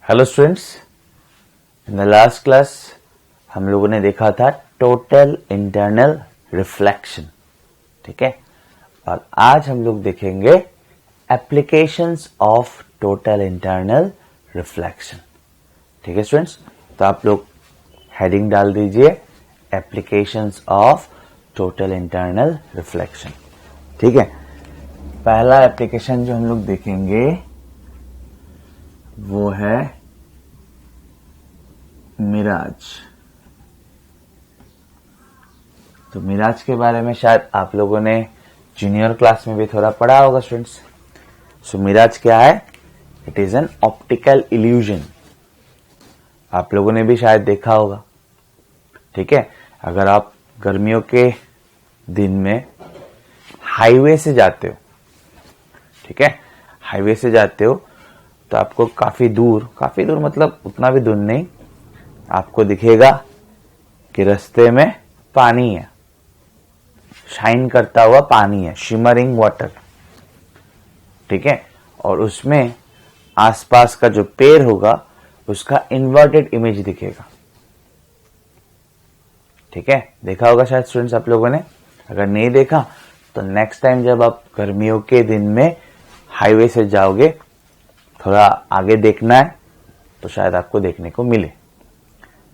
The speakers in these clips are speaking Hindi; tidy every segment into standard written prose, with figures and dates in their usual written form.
Hello students, in the last class हम लोगों ने देखा था टोटल इंटरनल रिफ्लेक्शन। ठीक है, और आज हम लोग देखेंगे applications of total internal reflection. ठीक है स्टूडेंट्स, तो आप लोग हेडिंग डाल दीजिए applications of total internal reflection. ठीक है, पहला एप्लीकेशन जो हम लोग देखेंगे वो है मिराज। तो मिराज के बारे में शायद आप लोगों ने जूनियर क्लास में भी थोड़ा पढ़ा होगा स्टूडेंट्स। सो मिराज क्या है? It is an optical illusion. आप लोगों ने भी शायद देखा होगा। ठीक है, अगर आप गर्मियों के दिन में हाईवे से जाते हो, ठीक है, हाईवे से जाते हो तो आपको काफी दूर मतलब उतना भी दूर नहीं, आपको दिखेगा कि रास्ते में पानी है, शाइन करता हुआ पानी है, शिमरिंग वाटर। ठीक है, और उसमें आसपास का जो पेड़ होगा उसका इन्वर्टेड इमेज दिखेगा। ठीक है, देखा होगा शायद स्टूडेंट्स आप लोगों ने। अगर नहीं देखा तो नेक्स्ट टाइम जब आप गर्मियों के दिन में हाईवे से जाओगे, थोड़ा आगे देखना है तो शायद आपको देखने को मिले।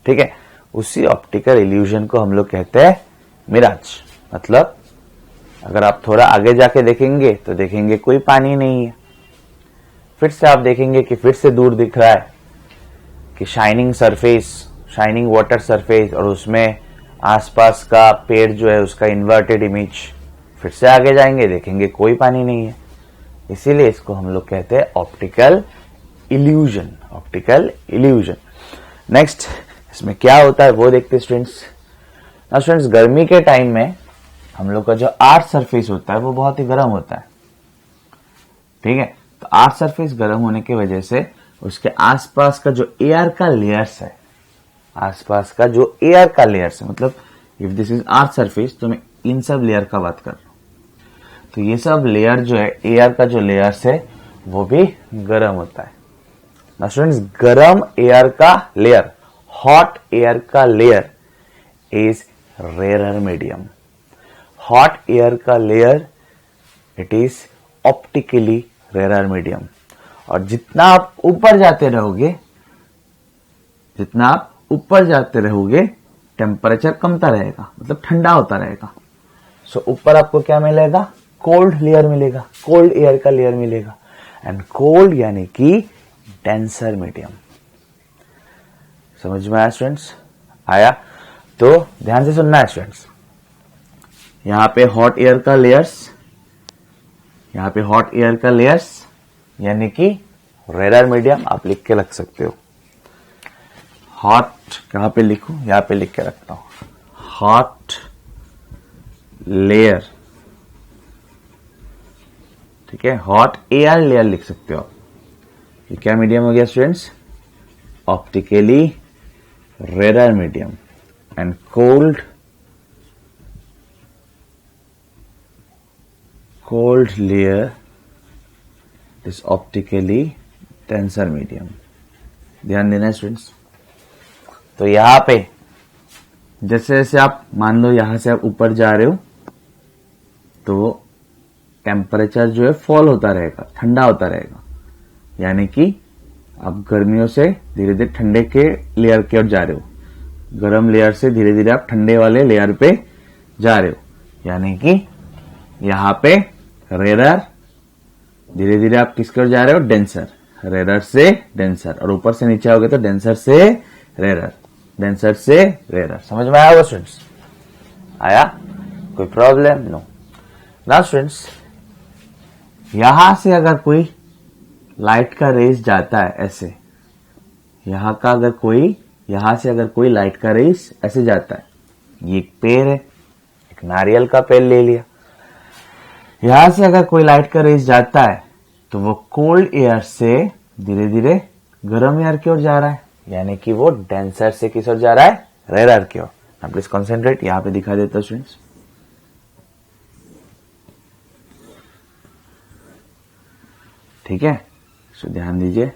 ठीक है, उसी ऑप्टिकल इल्यूजन को हम लोग कहते हैं मिराज। मतलब अगर आप थोड़ा आगे जाके देखेंगे तो देखेंगे कोई पानी नहीं है, फिर से आप देखेंगे कि फिर से दूर दिख रहा है कि shining surface, shining water surface, और उसमें आसपास का पेड़ जो है उसका इन्वर्टेड इमेज। फिर से आगे जाएंगे, देखेंगे कोई पानी नहीं है। इसीलिए इसको हम लोग कहते हैं optical illusion. Optical illusion. Next, इसमें क्या होता है वो देखते स्टूडेंट्स। ना स्टूडेंट्स, गर्मी के टाइम में हम लोग का जो अर्थ सरफेस होता है वो बहुत ही गर्म होता है। ठीक है, तो अर्थ सरफेस गर्म होने की वजह से उसके आसपास का जो एयर का लेयर्स है, आसपास का जो एयर का लेयर्स है, मतलब if this is earth surface तो मैं इन सब लेयर का बात कर रहा हूं। तो ये सब लेयर जो है, एयर का जो लेयर्स है वो भी गर्म होता है ना स्टूडेंट्स। गर्म एयर का लेयर, हॉट एयर का layer is rare medium. Hot air का layer it is optically rare medium. और जितना आप ऊपर जाते रहोगे, जितना आप ऊपर जाते रहोगे टेम्परेचर कमता रहेगा, मतलब ठंडा होता रहेगा। सो ऊपर आपको क्या मिलेगा? कोल्ड लेयर मिलेगा, कोल्ड एयर का लेयर मिलेगा। एंड कोल्ड यानी कि डेंसर मीडियम। समझ में आया स्टूडेंट्स? आया? तो ध्यान से सुनना है स्टूडेंट्स। यहां पे हॉट एयर का लेयर्स, यहां पे हॉट एयर का लेयर्स यानी कि रेयर मीडियम आप लिख के रख सकते हो। हॉट कहां पे लिखूं? यहां पे लिख के रखता हूं, हॉट लेयर। ठीक है, हॉट एयर लेयर लिख सकते हो आप। ये क्या मीडियम हो गया students? Optically rare medium. And cold layer is optically denser medium। ध्यान देना स्टूडेंट्स। तो यहां पे जैसे जैसे आप मान लो यहां से आप ऊपर जा रहे हो तो टेम्परेचर जो है फॉल होता रहेगा, ठंडा होता रहेगा। यानी कि आप गर्मियों से धीरे धीरे ठंडे के लेयर की ओर जा रहे हो, गर्म लेयर से धीरे धीरे आप ठंडे वाले लेयर पे जा रहे हो। यानी कि यहां पे रेयर, धीरे धीरे आप किसकी ओर जा रहे हो? डेंसर। रेयर से डेंसर, और ऊपर से नीचे आओगे तो डेंसर से रेयर, डेंसर से रेयर। समझ में आया होगा स्टूडेंट्स? आया? कोई प्रॉब्लम? नो। नाउ स्टूडेंट्स, यहां से अगर कोई लाइट का रेस जाता है ऐसे, यहां से अगर कोई लाइट का रेस ऐसे जाता है, ये एक पेड़ है, एक नारियल का पेड़ ले लिया, यहां से अगर कोई लाइट का रेस जाता है तो वो कोल्ड एयर से धीरे धीरे गर्म एयर की ओर जा रहा है। यानी कि वो डेंसर से किस ओर जा रहा है? रेयर की ओर। अब प्लीज कॉन्सेंट्रेट, यहां पे दिखा देता स्टूडेंट्स। ठीक है, सो ध्यान दीजिए।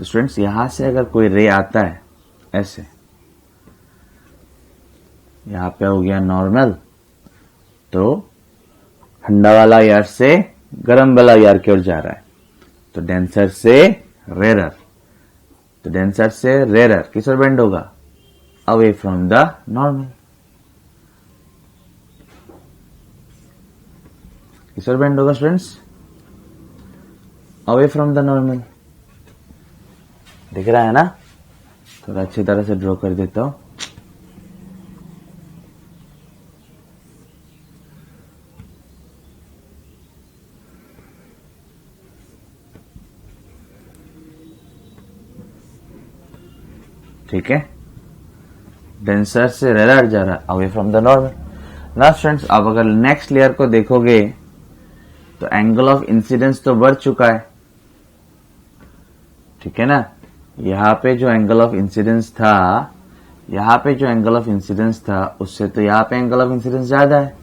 तो स्टूडेंट्स यहां से अगर कोई रे आता है ऐसे, यहां पे हो गया नॉर्मल, तो ठंडा वाला एयर से गर्म वाला एयर की ओर जा रहा है, तो डेंसर से रेरर, तो डेंसर से रेरर किस ओर बेंड होगा, अवे फ्रॉम द नॉर्मल, किस ओर बेंड होगा students, away from the normal. दिख रहा है ना, थोड़ा अच्छी तरह से ड्रॉ कर देता हूं। ठीक है, डेंसर से रेरर जा रहा है, अवे फ्रॉम द नॉर्मल। ना स्टूडेंट्स, अब अगर नेक्स्ट लेयर को देखोगे तो एंगल ऑफ इंसिडेंस तो बढ़ चुका है, ठीक है ना। यहां पे जो एंगल ऑफ इंसिडेंस था, यहां पे जो एंगल ऑफ इंसिडेंस था उससे तो यहां पे एंगल ऑफ इंसिडेंस ज्यादा है,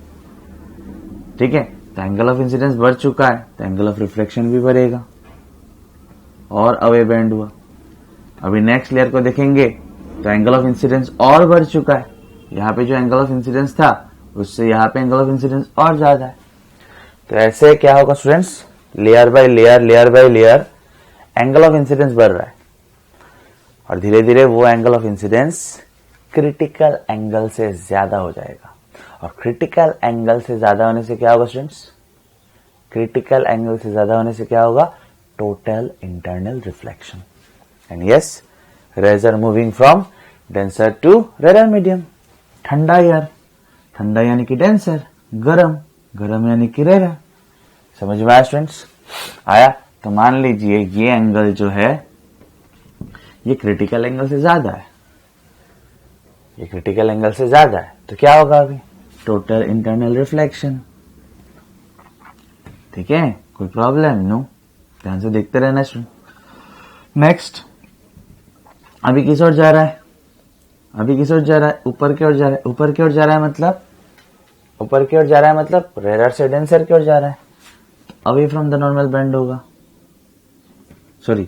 ठीक है। तो एंगल ऑफ इंसिडेंस बढ़ चुका है, तो एंगल ऑफ रिफ्लेक्शन भी बढ़ेगा और अवे बेंड हुआ। अभी नेक्स्ट लेयर को देखेंगे तो एंगल ऑफ इंसिडेंस और बढ़ चुका है, यहां पे जो एंगल ऑफ इंसिडेंस था उससे यहां पे एंगल ऑफ इंसिडेंस और ज्यादा है। तो ऐसे क्या होगा students, layer by layer, layer by layer angle of incidence बढ़ रहा है, और धीरे धीरे वो angle of incidence critical angle से ज्यादा हो जाएगा। और क्रिटिकल एंगल से ज्यादा होने से क्या होगा स्टूडेंट्स, क्रिटिकल एंगल से ज्यादा होने से क्या होगा, total internal reflection. And yes, rays are moving from denser to rarer medium. ठंडा एयर, ठंडा यानी कि डेंसर, गरम, गरम यानी कि रेरर। समझ में आया स्टूडेंट्स, आया। तो मान लीजिए ये एंगल जो है ये क्रिटिकल एंगल से ज्यादा है, ये क्रिटिकल एंगल से ज्यादा है, तो क्या होगा अभी, टोटल इंटरनल रिफ्लेक्शन। ठीक है, कोई प्रॉब्लम नो, ध्यान से देखते रहना स्टूडेंट। नेक्स्ट, अभी किस ओर जा रहा है, अभी किस ओर जा रहा है, ऊपर की ओर जा रहा है। ऊपर की ओर जा रहा है मतलब, ऊपर की ओर जा रहा है मतलब रेरर से डेंसर की ओर जा रहा है, away from the normal bend होगा, सॉरी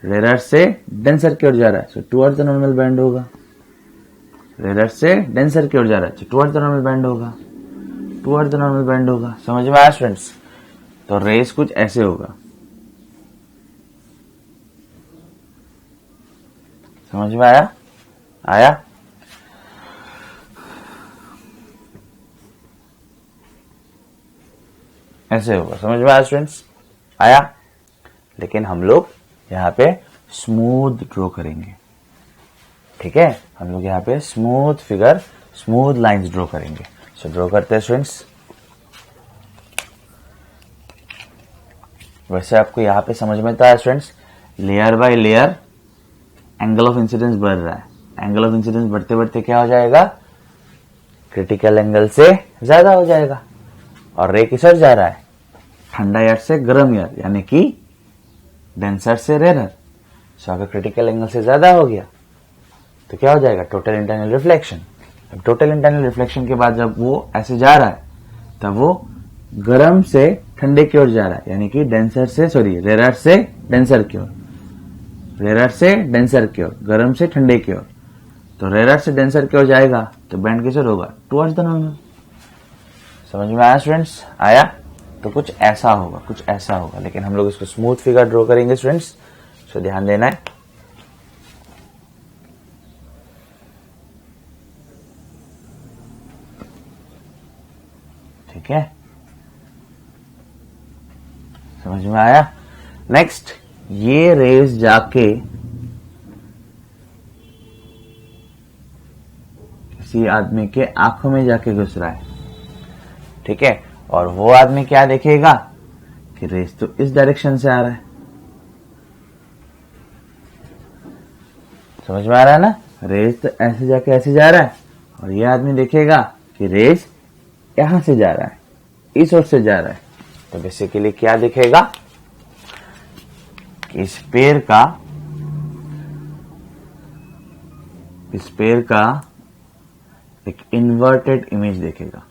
रेरर से डेंसर की ओर जा रहा है, सो टुवर्ड्स द नॉर्मल बेंड होगा। रेरर से डेंसर की ओर जा रहा है, टुवर्ड्स द नॉर्मल बेंड होगा, टुवर्ड्स द नॉर्मल बेंड होगा। समझ में आया स्टूडेंट्स, तो रेस कुछ ऐसे होगा, समझ में आया, आया। ऐसे होगा, समझ में आया स्टूडेंट्स, आया। लेकिन हम लोग यहाँ पे स्मूथ ड्रॉ करेंगे, ठीक है, हम लोग यहाँ पे smooth figure, smooth lines draw करेंगे। सो ड्रॉ करते हैं स्टूडेंट्स। वैसे आपको यहाँ पे समझ में तो आया students, layer by layer angle of incidence बढ़ रहा है, एंगल ऑफ इंसिडेंस बढ़ते बढ़ते क्या हो जाएगा, क्रिटिकल एंगल से ज्यादा हो जाएगा। और रे किस ओर जा रहा है, ठंडा एयर से गर्म एयर, यानी कि डेंसर से रेरर। सो अगर क्रिटिकल एंगल से ज्यादा हो गया तो क्या हो जाएगा, टोटल इंटरनल रिफ्लेक्शन। अब टोटल इंटरनल रिफ्लेक्शन के बाद जब वो ऐसे जा रहा है तब वो गर्म से ठंडे की ओर जा रहा है, यानी कि डेंसर से, सॉरी रेरर से डेंसर की ओर, रेरर से डेंसर की ओर, गर्म से ठंडे की ओर। तो रेरर से डेंसर की ओर जाएगा तो बैंड किस ओर होगा, टुवर्ड्स द नॉर्मल। समझ में आया स्टूडेंट्स, आया। तो कुछ ऐसा होगा, कुछ ऐसा होगा, लेकिन हम लोग इसको स्मूथ फिगर ड्रॉ करेंगे स्टूडेंट्स, सो ध्यान देना है। ठीक है, समझ में आया। नेक्स्ट, ये रेज जाके किसी आदमी के आंखों में जाके घुस रहा है, ठीक है, और वो आदमी क्या देखेगा कि रेस तो इस डायरेक्शन से आ रहा है, समझ में आ रहा है ना, रेस तो ऐसे जाके ऐसे जा रहा है, और ये आदमी देखेगा कि रेस यहां से जा रहा है, इस ओर से जा रहा है। तो बेसिकली क्या दिखेगा कि स्पेयर का एक इन्वर्टेड इमेज देखेगा।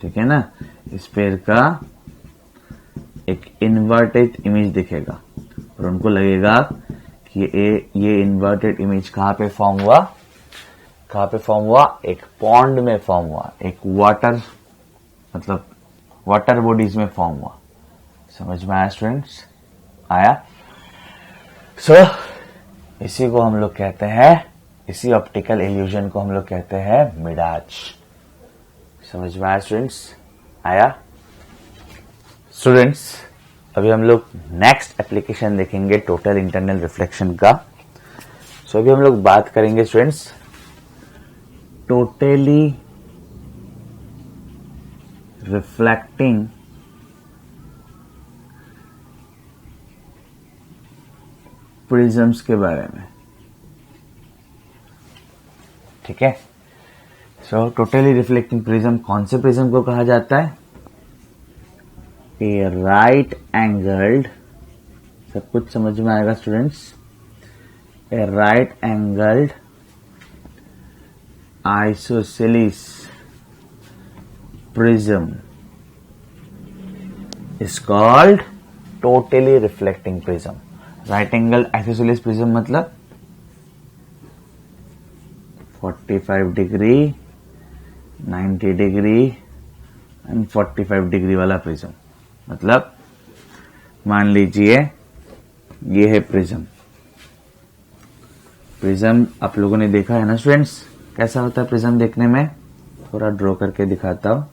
ठीक है ना, स्फीयर का एक इन्वर्टेड इमेज दिखेगा और उनको लगेगा कि ये इन्वर्टेड इमेज कहां पे फॉर्म हुआ, कहां पे फॉर्म हुआ, एक पॉन्ड में फॉर्म हुआ, एक वाटर मतलब वाटर बॉडीज में फॉर्म हुआ। समझ में आया स्टूडेंट्स, आया। सो इसी को हम लोग कहते हैं, इसी ऑप्टिकल इल्यूजन को हम लोग कहते हैं मिराज। समझ में आया स्टूडेंट्स, आया। स्टूडेंट्स अभी हम लोग नेक्स्ट एप्लीकेशन देखेंगे टोटल इंटरनल रिफ्लेक्शन का। सो अभी हम लोग बात करेंगे स्टूडेंट्स टोटली रिफ्लेक्टिंग प्रिज्म्स के बारे में, ठीक है। सो टोटली रिफ्लेक्टिंग प्रिज्म कौन से प्रिज्म को कहा जाता है, ए राइट एंगल्ड, सब कुछ समझ में आएगा students, A right angled isosceles prism is called totally reflecting prism. Right angle isosceles prism मतलब 45 डिग्री, 90 डिग्री एंड 45 डिग्री वाला प्रिज्म। मतलब मान लीजिए ये है प्रिज्म। प्रिज्म आप लोगों ने देखा है ना स्टूडेंट्स, कैसा होता है प्रिज्म देखने में, थोड़ा ड्रॉ करके दिखाता हूं।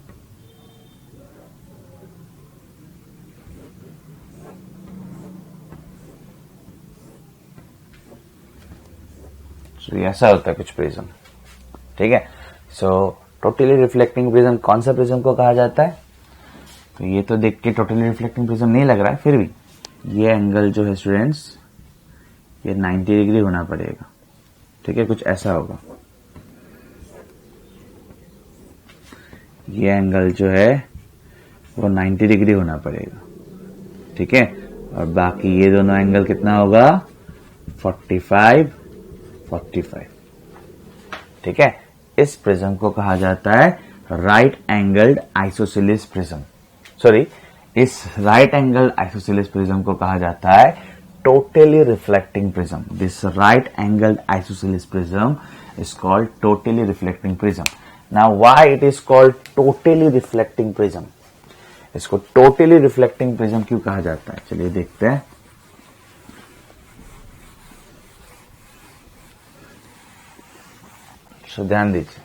ऐसा होता है कुछ प्रिज्म, ठीक है। सो टोटली रिफ्लेक्टिंग प्रिज्म कौन सा प्रिज्म को कहा जाता है, तो ये तो देख के टोटली रिफ्लेक्टिंग प्रिज्म नहीं लग रहा है, फिर भी ये एंगल जो है स्टूडेंट्स ये 90 डिग्री होना पड़ेगा, ठीक है, कुछ ऐसा होगा। ये एंगल जो है वो 90 डिग्री होना पड़ेगा, ठीक है। और बाकी ये दोनों एंगल कितना होगा, 45, 45, ठीक है। इस प्रिज्म को कहा जाता है right angled isosceles prism. Sorry, इस राइट एंगल्ड आइसोसेलिस प्रिज्म को कहा जाता है totally reflecting prism. This right angled isosceles prism is called totally reflecting prism. Now why it is called totally reflecting prism, इसको टोटली रिफ्लेक्टिंग प्रिज्म क्यों कहा जाता है, चलिए देखते हैं। तो ध्यान दीजिए,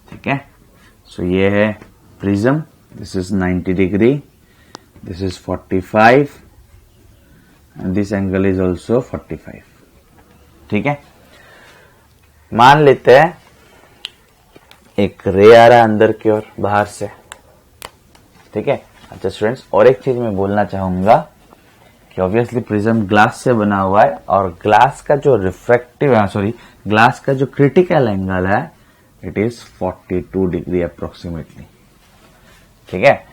ठीक है। सो ये है prism, this is 90 degree, this is 45 and this angle is also 45, ठीक है। मान लेते हैं एक रे आ रहा है अंदर की ओर बाहर से, ठीक है। अच्छा स्टूडेंट्स, और एक चीज मैं बोलना चाहूंगा कि ऑब्वियसली प्रिज्म ग्लास से बना हुआ है और ग्लास का जो रिफ्रैक्टिव ग्लास का जो क्रिटिकल एंगल है इट इज 42 डिग्री अप्रोक्सीमेटली, ठीक है।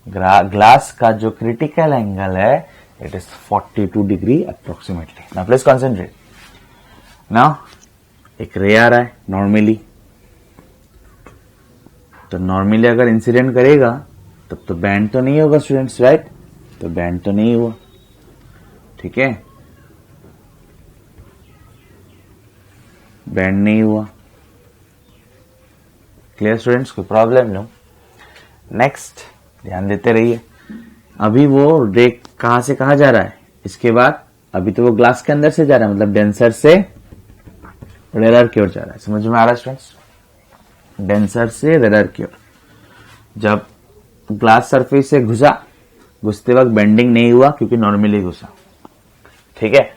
ग्लास का जो क्रिटिकल एंगल है it is 42 degree approximately. Now please concentrate. Now एक रे आ रहा है नॉर्मली, तो नॉर्मली अगर इंसिडेंट करेगा तब तो बैंड तो नहीं होगा स्टूडेंट्स, राइट, तो बैंड तो नहीं हुआ, ठीक है, बैंड नहीं हुआ। क्लियर स्टूडेंट्स, कोई प्रॉब्लम नो। नेक्स्ट ध्यान देते रहिए, अभी वो रे कहां से कहां जा रहा है, इसके बाद अभी तो वो ग्लास के अंदर से जा रहा है, मतलब डेंसर से रेयर की ओर जा रहा है। समझ में आ रहा है स्टूडेंट्स, डेंसर से रेयर की ओर। जब ग्लास सरफेस से घुसते वक्त बेंडिंग नहीं हुआ क्योंकि नॉर्मली घुसा, ठीक है।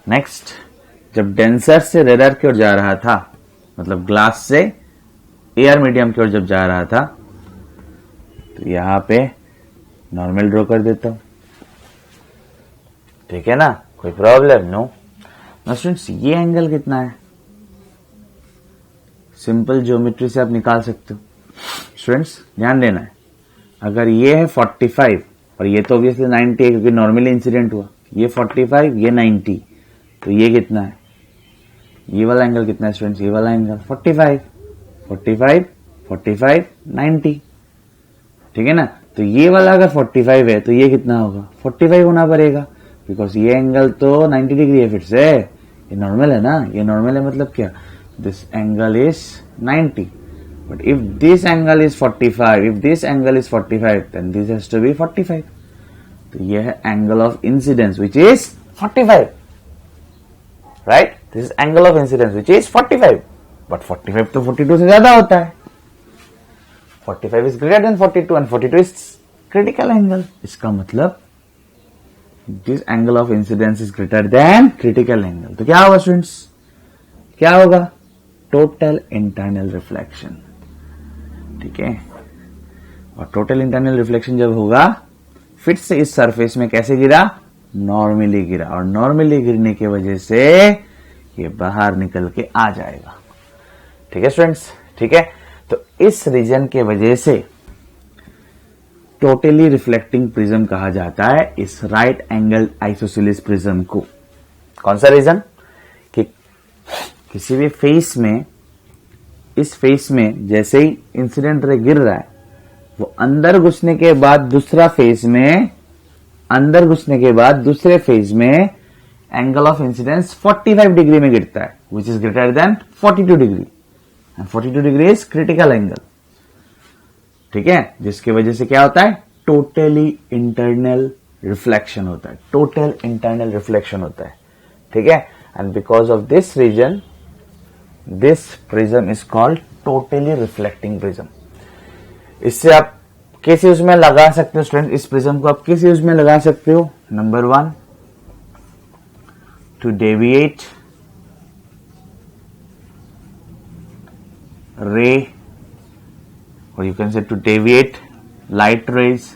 नेक्स्ट, जब डेंसर से रेयर की ओर जा रहा था, मतलब ग्लास से एयर मीडियम की ओर जब जा रहा था, तो यहां पे नॉर्मल ड्रॉ कर देता हूं, ठीक है ना, कोई प्रॉब्लम नो। स्टूडेंट्स ये एंगल कितना है, सिंपल ज्योमेट्री से आप निकाल सकते हो। स्टूडेंट्स ध्यान देना है, अगर ये है 45 और ये तो ऑब्वियसली 90 है क्योंकि नॉर्मली इंसिडेंट हुआ। ये 45, ये 90, तो ये कितना है, ये वाला एंगल कितना है स्टूडेंट्स, ये वाला एंगल 45, 45, 45, 90, ठीक है ना। तो ये वाला अगर 45 है तो ये कितना होगा, 45 होना पड़ेगा, बिकॉज ये एंगल तो 90 डिग्री है। फिर से ये नॉर्मल है ना, ये नॉर्मल है मतलब क्या, this angle is 90, but if this angle is 45, if this angle is 45, then this has to be 45। तो ये है angle of incidence which is 45, right. This is angle of incidence which is 45, but 45 तो 42 से ज्यादा होता है। 45 is greater than 42 and 42 is critical angle. इसका मतलब this angle of incidence is greater than critical angle. तो क्या होगा स्टूडेंट्स, क्या होगा, टोटल इंटरनल रिफ्लेक्शन, ठीक है। और टोटल इंटरनल रिफ्लेक्शन जब होगा, फिर से इस सरफेस में कैसे गिरा, नॉर्मली गिरा, और नॉर्मली गिरने की वजह से ये बाहर निकल के आ जाएगा, ठीक है स्टूडेंट्स, ठीक है। तो इस रीजन के वजह से टोटली रिफ्लेक्टिंग प्रिज्म कहा जाता है इस राइट एंगल आइसोसेलेस प्रिज्म को। कौन सा रीजन, कि किसी भी फेस में, इस फेस में जैसे ही इंसिडेंट रे गिर रहा है, वो अंदर घुसने के बाद दूसरा फेज में, अंदर घुसने के बाद दूसरे फेज में एंगल ऑफ इंसिडेंस 45 डिग्री में गिरता है, which is greater then 42 degree, and 42 degree is critical angle, ठीक है। जिसकी वजह से क्या होता है, टोटली इंटरनल रिफ्लेक्शन होता है, टोटल इंटरनल रिफ्लेक्शन होता है, ठीक है। And because of this reason this prism is called totally reflecting prism. इससे आप किस यूज में लगा सकते हो स्टूडेंट, इस प्रिज्म को आप किस यूज में लगा सकते हो, number 1 to deviate ray, or you can say to deviate light rays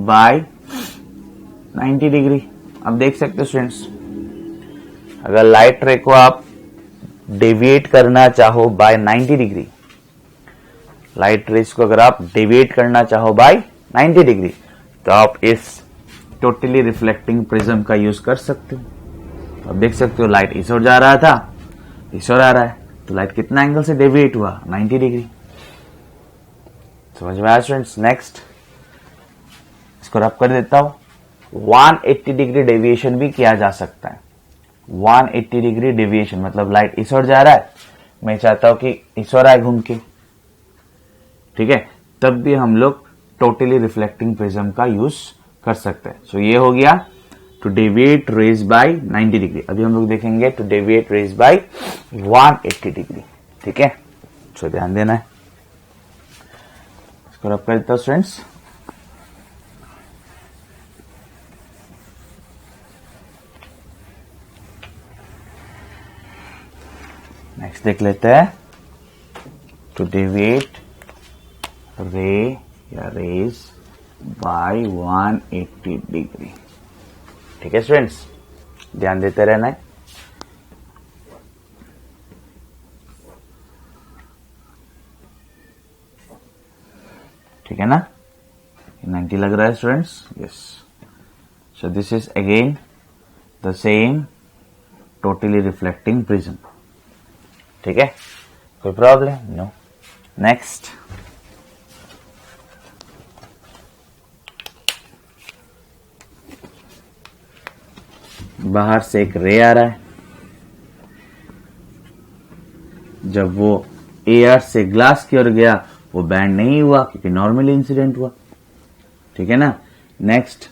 by 90 degree. अब देख सकते हो स्टूडेंट्स, अगर लाइट रे को आप डेविएट करना चाहो बाय 90 डिग्री, लाइट रेस को अगर आप डेविएट करना चाहो बाय 90 डिग्री, तो आप इस टोटली रिफ्लेक्टिंग प्रिज्म का यूज कर सकते हो। अब देख सकते हो लाइट इस ओर जा रहा था, इस ओर आ रहा है, तो लाइट कितना एंगल से डेविएट हुआ, 90 डिग्री। समझ में आया स्टूडेंट्स। नेक्स्ट इसको रब कर देता हूं, 180 डिग्री डेविएशन भी किया जा सकता है। 180 डिग्री डेविएशन मतलब लाइट इस ओर जा रहा है, मैं चाहता हूं कि इस ओर आए घूम के, ठीक है, तब भी हम लोग टोटली रिफ्लेक्टिंग प्रिज्म का यूज कर सकते हैं। सो ये हो गया to deviate rays by 90 degree. अभी हम लोग देखेंगे to deviate rays by 180 degree, ठीक है। सो ध्यान देना है, इसको रब कर देता हूं स्टूडेंट्स। नेक्स्ट देख लेते हैं, टू डेविएट रे या रेज बाय 180 डिग्री, ठीक है स्टूडेंट्स, ध्यान देते रहना है। ठीक है ना, 90 लग रहा है students, yes. So this is again the same totally reflecting prism, ठीक है, कोई प्रॉब्लम, नो। नेक्स्ट बाहर से एक रे आ रहा है, जब वो एयर से ग्लास की ओर गया वो बैंड नहीं हुआ क्योंकि नॉर्मली इंसिडेंट हुआ, ठीक है ना। नेक्स्ट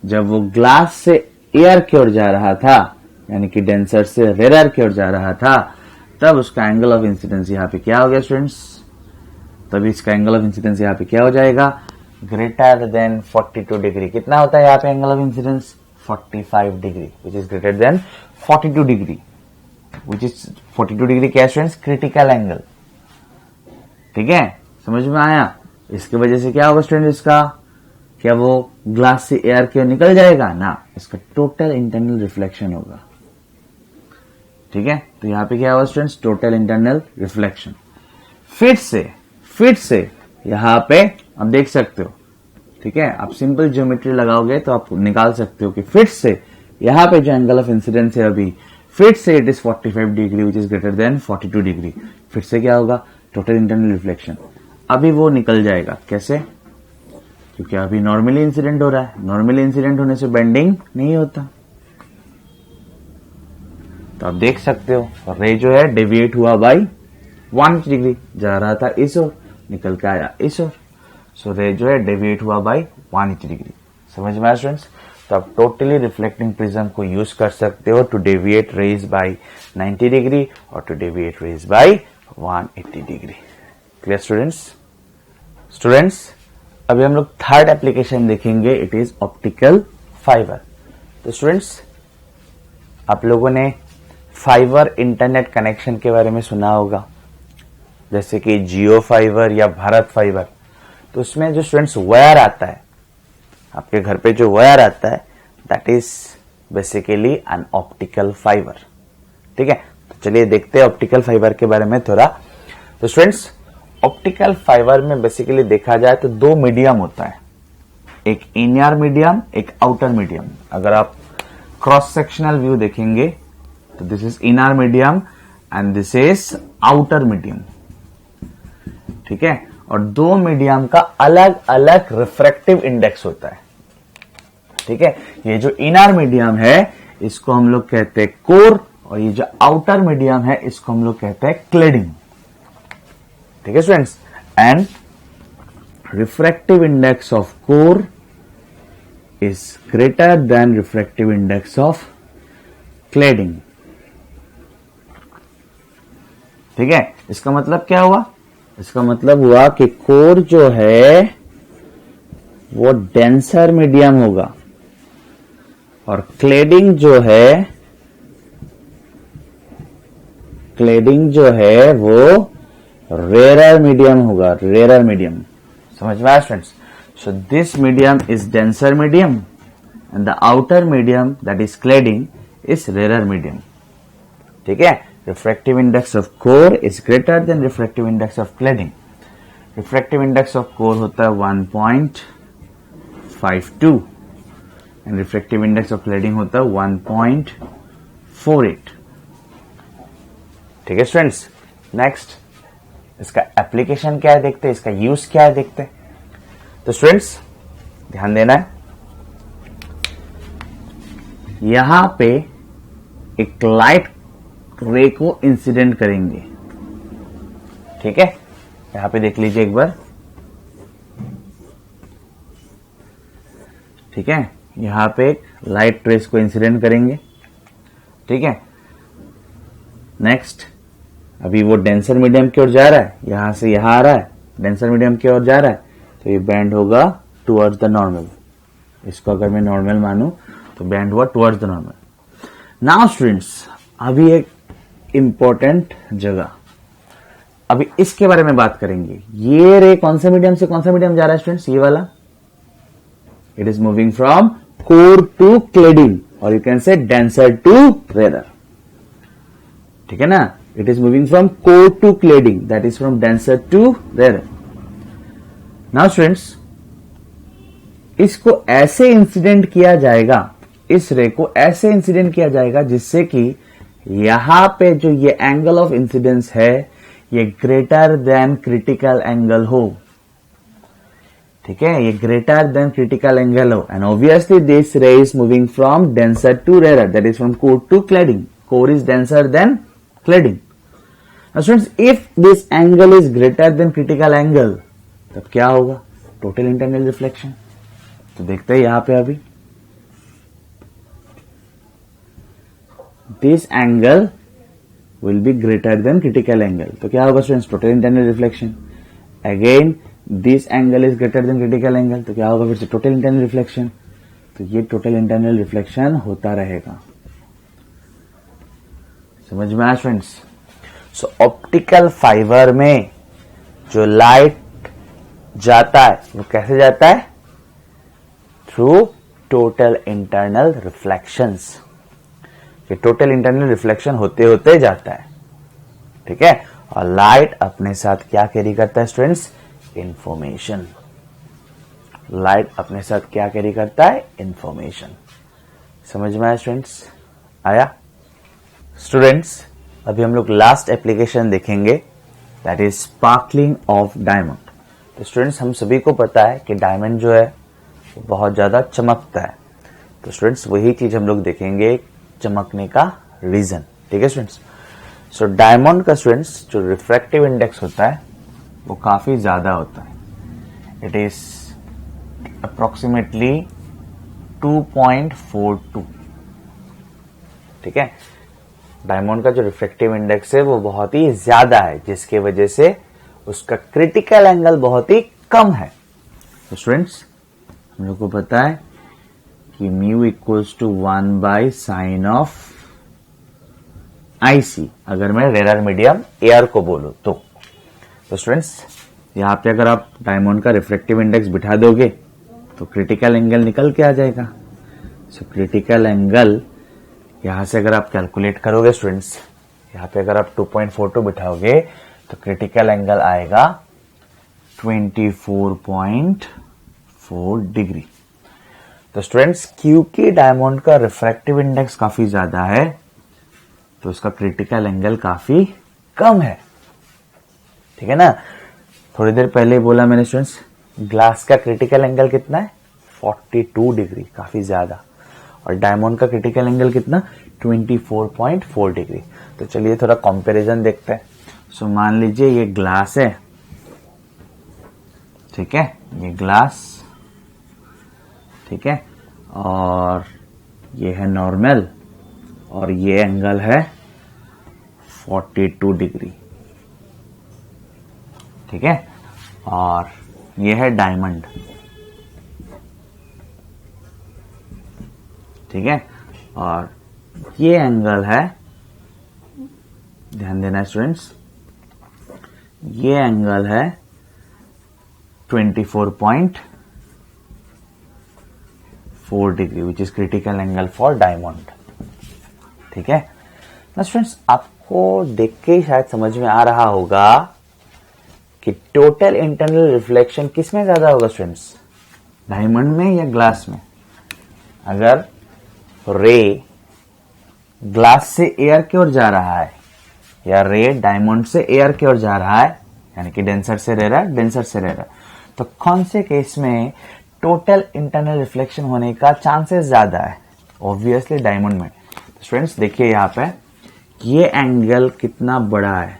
जब वो ग्लास से एयर की ओर जा रहा था, यानी कि डेंसर से रेयर की ओर जा रहा था, तब उसका एंगल ऑफ इंसिडेंस यहां पे क्या हो गया स्टूडेंट्स, तभी इसका एंगल ऑफ इंसिडेंस यहां पे क्या हो जाएगा, ग्रेटर देन 42 डिग्री। कितना होता है यहाँ पे angle of incidence, 45 degree, which is greater then 42 degree, which is 42 degree क्या स्टूडेंट्स, क्रिटिकल एंगल, ठीक है, समझ में आया। इसकी वजह से क्या होगा स्टूडेंट, इसका क्या वो ग्लास से एयर की ओर निकल जाएगा ना, इसका टोटल इंटरनल रिफ्लेक्शन होगा, ठीक है। तो यहाँ पे क्या होगा स्टूडेंट्स, टोटल इंटरनल रिफ्लेक्शन। फिर से यहां पे आप देख सकते हो ठीक है, आप सिंपल ज्योमेट्री लगाओगे तो आप निकाल सकते हो कि फिर से यहां पे जो एंगल ऑफ इंसिडेंस है अभी फिर से it is 45 degree which is greater then 42 degree. फिर से क्या होगा, टोटल इंटरनल रिफ्लेक्शन। अभी वो निकल जाएगा, कैसे, क्योंकि अभी नॉर्मली इंसिडेंट हो रहा है, नॉर्मली इंसिडेंट होने से बेंडिंग नहीं होता। तो आप देख सकते हो रे जो है डेविएट हुआ बाई 180 डिग्री, जा रहा था इस ओर, निकल के आया इस ओर। सो रे जो है डेविएट हुआ बाई 180 डिग्री। समझ में आया स्टूडेंट्स? तो आप टोटली रिफ्लेक्टिंग प्रिज्म को यूज कर सकते हो to deviate rays by 90 degree और to deviate rays by 180 degree. Clear students? Students अभी हम लोग थर्ड एप्लीकेशन देखेंगे, इट इज ऑप्टिकल फाइबर। तो स्टूडेंट्स आप लोगों ने फाइबर इंटरनेट कनेक्शन के बारे में सुना होगा, जैसे कि जियो फाइबर या भारत फाइबर। तो उसमें जो स्टूडेंट्स वायर आता है, आपके घर पे जो वायर आता है, that is basically an optical fibre. ठीक है, तो चलिए देखते हैं ऑप्टिकल फाइबर के बारे में थोड़ा। तो स्टूडेंट्स ऑप्टिकल फाइबर में बेसिकली देखा जाए तो दो मीडियम होता है, एक इनर मीडियम, एक आउटर मीडियम। अगर आप क्रॉस सेक्शनल व्यू देखेंगे तो this is inner medium and this is outer medium. ठीक है, और दो मीडियम का अलग अलग रिफ्रैक्टिव इंडेक्स होता है। ठीक है, ये जो इनर मीडियम है इसको हम लोग कहते हैं कोर, और ये जो आउटर मीडियम है इसको हम लोग कहते हैं क्लेडिंग। ठीक है students, and refractive index of core is greater then refractive index of cladding. ठीक है, इसका मतलब क्या हुआ? इसका मतलब हुआ कि कोर जो है वो डेंसर मीडियम होगा और क्लेडिंग जो है वो रेयर मीडियम होगा, रेयर मीडियम। समझ में आया students? So this medium is denser medium and the outer medium that is cladding is rare medium. ठीक है, refractive index of core is greater than refractive index of cladding. Refractive index of core होता है 1.52 and refractive index of cladding होता है 1.48. ठीक है स्टूडेंट्स, नेक्स्ट इसका एप्लीकेशन क्या है देखते हैं, इसका यूज क्या है देखते हैं। तो स्टूडेंट्स ध्यान देना है, यहां पे एक लाइट रे को इंसिडेंट करेंगे। ठीक है, यहां पे देख लीजिए एक बार। ठीक है, यहां पे एक लाइट रेस को इंसिडेंट करेंगे। ठीक है, नेक्स्ट अभी वो डेंसर मीडियम की ओर जा रहा है, यहां से यहां आ रहा है, डेंसर मीडियम की ओर जा रहा है, तो ये बैंड होगा टुवर्ड्स द नॉर्मल। इसको अगर मैं नॉर्मल मानूं तो बैंड हुआ towards the normal. Now students अभी एक इंपॉर्टेंट जगह, अभी इसके बारे में बात करेंगे। ये रे कौन से मीडियम से कौन सा मीडियम जा रहा है स्टूडेंट्स? ये वाला, it is moving from core to cladding और you can say denser to rare. ठीक है ना, it is moving from core to cladding, that is from denser to rare. Now students इसको ऐसे इंसिडेंट किया जाएगा, इस रे को ऐसे इंसिडेंट किया जाएगा जिससे कि यहां पे जो ये एंगल ऑफ इंसिडेंस है ये ग्रेटर देन क्रिटिकल एंगल हो। ठीक है, ये ग्रेटर देन क्रिटिकल एंगल हो, and obviously this ray is moving from denser to rare, that is from core to cladding. Core is denser than cladding. Now students if this angle is greater than critical angle तब क्या होगा? Total internal reflection. तो देखते हैं यहां पे अभी this angle will be greater than critical angle, तो क्या होगा students? Total internal reflection. Again this angle is greater than critical angle, तो क्या होगा फिर से? Total internal reflection. तो ये टोटल इंटरनल रिफ्लेक्शन होता रहेगा। समझ में आया स्टूडेंट्स? सो ऑप्टिकल फाइबर में जो लाइट जाता है वो कैसे जाता है? Through total internal reflections. कि टोटल इंटरनल रिफ्लेक्शन होते होते जाता है। ठीक है, और लाइट अपने साथ क्या कैरी करता है स्टूडेंट्स? इंफॉर्मेशन। लाइट अपने साथ क्या कैरी करता है? इंफॉर्मेशन। समझ में आया स्टूडेंट्स? आया स्टूडेंट्स? अभी हम लोग लास्ट एप्लीकेशन देखेंगे, that is sparkling of diamond. तो स्टूडेंट्स, हम सभी को पता है कि डायमंड जो है वो बहुत ज्यादा चमकता है। तो स्टूडेंट्स, वही चीज हम लोग देखेंगे, चमकने का रीजन। ठीक है स्टूडेंट्स? सो डायमंड का स्टूडेंट्स जो रिफ्रैक्टिव इंडेक्स होता है वो काफी ज्यादा होता है। It is approximately 2.42। ठीक है, डायमंड का जो रिफ्रैक्टिव इंडेक्स है वो बहुत ही ज्यादा है, जिसके वजह से उसका क्रिटिकल एंगल बहुत ही कम है। तो स्टूडेंट्स, हम लोग को पता है कि mu equals to 1/sin of IC, अगर मैं रेयर मीडियम एयर को बोलूं तो स्टूडेंट्स, यहां पे अगर आप डायमंड का रिफ्रैक्टिव इंडेक्स बिठा दोगे तो क्रिटिकल एंगल निकल के आ जाएगा। सो क्रिटिकल एंगल यहां से अगर आप कैलकुलेट करोगे स्टूडेंट्स, यहां पे अगर आप 2.42 बिठाओगे तो क्रिटिकल एंगल आएगा 24.4 डिग्री। तो स्टूडेंट्स, क्योंकि डायमंड का रिफ्रैक्टिव इंडेक्स काफी ज्यादा है तो उसका क्रिटिकल एंगल काफी कम है। ठीक है ना? थोड़ी देर पहले बोला मैंने स्टूडेंट्स, ग्लास का क्रिटिकल एंगल कितना है? 42 डिग्री, काफी ज्यादा। और डायमंड का क्रिटिकल एंगल कितना? 24.4 डिग्री। तो चलिए थोड़ा कंपैरिजन देखते हैं। सो मान लीजिए ये ग्लास है, ठीक है, ये ग्लास, ठीक है, और ये है नॉर्मल, और ये एंगल है 42 डिग्री। ठीक है, और ये है डायमंड। ठीक है, और ये एंगल है, ध्यान देना स्टूडेंट्स, ये एंगल है 24.4 degree, which is critical angle for diamond. ठीक है ना स्टूडेंट्स, आपको देख के ही शायद समझ में आ रहा होगा कि टोटल इंटरनल रिफ्लेक्शन किसमें ज्यादा होगा स्टूडेंट्स, डायमंड में या ग्लास में? अगर रे ग्लास से एयर की ओर जा रहा है या रे डायमंड से एयर की ओर जा रहा है, यानी कि डेंसर से रेयर, डेंसर से रेयर, तो कौन से केस में टोटल इंटरनल रिफ्लेक्शन होने का चांसेस ज्यादा है? ऑब्वियसली डायमंड में। तो स्टूडेंट्स देखिए यहां पे ये एंगल कितना बड़ा है।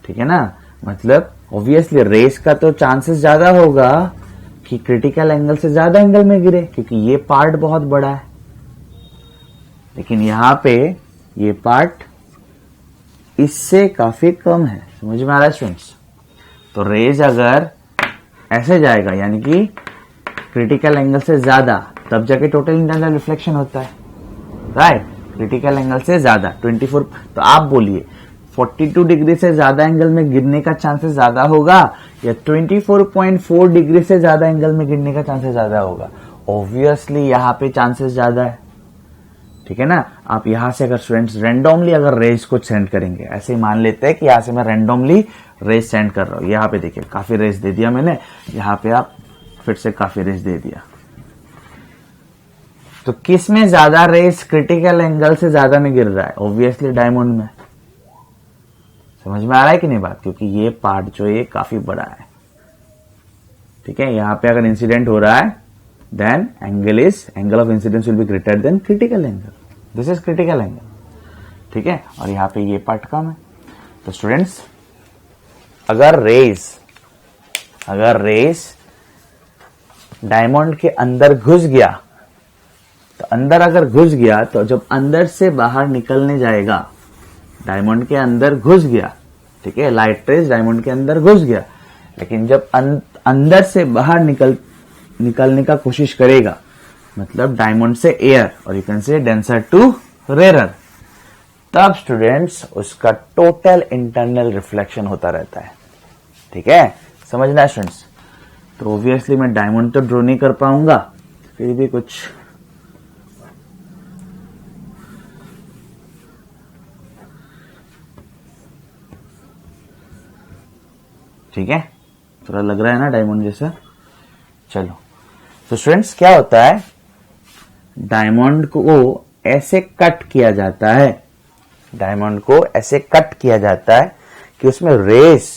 ठीक है ना? मतलब ऑब्वियसली रेस का तो चांसेस ज्यादा होगा कि क्रिटिकल एंगल से ज्यादा एंगल में गिरे, क्योंकि ये पार्ट बहुत बड़ा है। लेकिन यहां पे ये पार्ट इससे काफी कम है। समझ में आ रहा है स्टूडेंट्स? तो रेज अगर ऐसे जाएगा, यानी कि क्रिटिकल एंगल से ज्यादा, तब जाके टोटल इंटरनल रिफ्लेक्शन होता है, राइट? क्रिटिकल एंगल से ज्यादा 24, तो आप बोलिए 42 डिग्री से ज्यादा एंगल में गिरने का चांसेस ज्यादा होगा या 24.4 डिग्री से ज्यादा एंगल में गिरने का चांसेस ज्यादा होगा? ऑब्वियसली यहां पे चांसेस ज्यादा है। ठीक है ना? आप यहां से अगर स्टूडेंट्स रेंडमली अगर रेज को सेंड करेंगे, ऐसे ही मान लेते हैं कि यहां से मैं रेंडमली रेज सेंड कर रहा हूं, यहां पे देखिए काफी रेज दे दिया मैंने, यहां पे आप फिर से काफी रेज दे दिया, तो किस में ज्यादा रेज क्रिटिकल एंगल से ज्यादा में गिर रहा है? ऑब्वियसली डायमंड में। समझ में आ रहा है कि नहीं बात? क्योंकि ये पार्ट जो है काफी बड़ा है। ठीक है, यहां पे अगर इंसिडेंट हो रहा है then angle of incidence will be greater than critical angle. This is critical angle. ठीक है, और यहां पे ये पार्ट कम है। तो स्टूडेंट्स, अगर रेस डायमंड के अंदर घुस गया, तो अंदर अगर घुस गया तो जब अंदर से बाहर निकलने जाएगा, डायमंड के अंदर घुस गया, ठीक है, लाइट रेज डायमंड के अंदर घुस गया, लेकिन जब अंदर से बाहर निकलने का कोशिश करेगा, मतलब डायमंड से एयर, और you can say denser to rare, तब स्टूडेंट्स उसका टोटल इंटरनल रिफ्लेक्शन होता रहता है। ठीक है, समझना स्टूडेंट्स? तो ऑब्वियसली मैं डायमंड तो ड्रॉ नहीं कर पाऊंगा, फिर भी कुछ ठीक है, थोड़ा लग रहा है ना डायमंड जैसा, चलो, तो स्टूडेंट्स क्या होता है, डायमंड को ऐसे कट किया जाता है, डायमंड को ऐसे कट किया जाता है कि उसमें रेस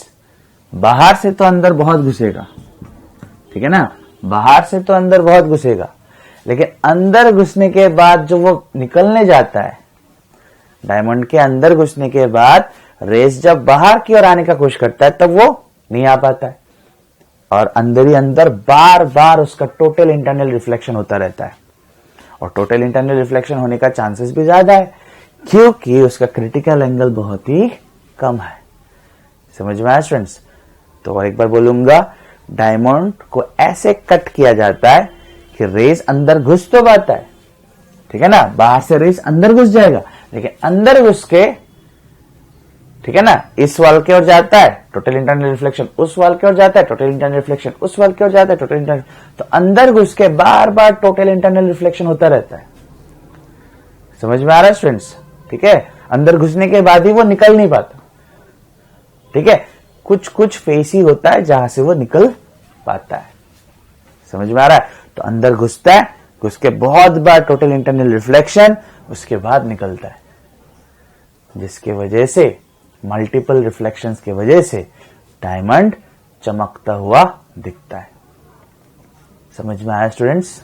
बाहर से तो अंदर बहुत घुसेगा, ठीक है ना, बाहर से तो अंदर बहुत घुसेगा, लेकिन अंदर घुसने के बाद जो वो निकलने जाता है, डायमंड के अंदर घुसने के बाद रेस जब बाहर की ओर आने का कोशिश करता है तब वो नहीं आ पाता है, और अंदर ही अंदर बार बार उसका टोटल इंटरनल रिफ्लेक्शन होता रहता है, और टोटल इंटरनल रिफ्लेक्शन होने का चांसेस भी ज्यादा है क्योंकि उसका क्रिटिकल एंगल बहुत ही कम है। समझ में आया स्टूडेंट्स? तो और एक बार बोलूंगा, डायमंड को ऐसे कट किया जाता है कि रेस अंदर घुस तो पाता है, ठीक है ना, बाहर से रेस अंदर घुस जाएगा, लेकिन अंदर घुस के, ठीक है ना, इस वाल की ओर जाता है टोटल इंटरनल रिफ्लेक्शन, उस वाल की ओर जाता है टोटल इंटरनल रिफ्लेक्शन, उस वाल की ओर जाता है टोटल इंटरनल, तो अंदर घुस के बार बार टोटल इंटरनल रिफ्लेक्शन होता रहता है। समझ में आ रहा है स्टूडेंट्स? ठीक है, अंदर घुसने के बाद ही वो निकल नहीं पाता, ठीक है, कुछ कुछ फेस ही होता है जहां से वो निकल पाता है। समझ में आ रहा है? तो अंदर घुसता है, घुस के बहुत बार टोटल इंटरनल रिफ्लेक्शन, उसके बाद निकलता है, जिसके वजह से मल्टीपल रिफ्लेक्शंस की वजह से डायमंड चमकता हुआ दिखता है। समझ में आया स्टूडेंट्स?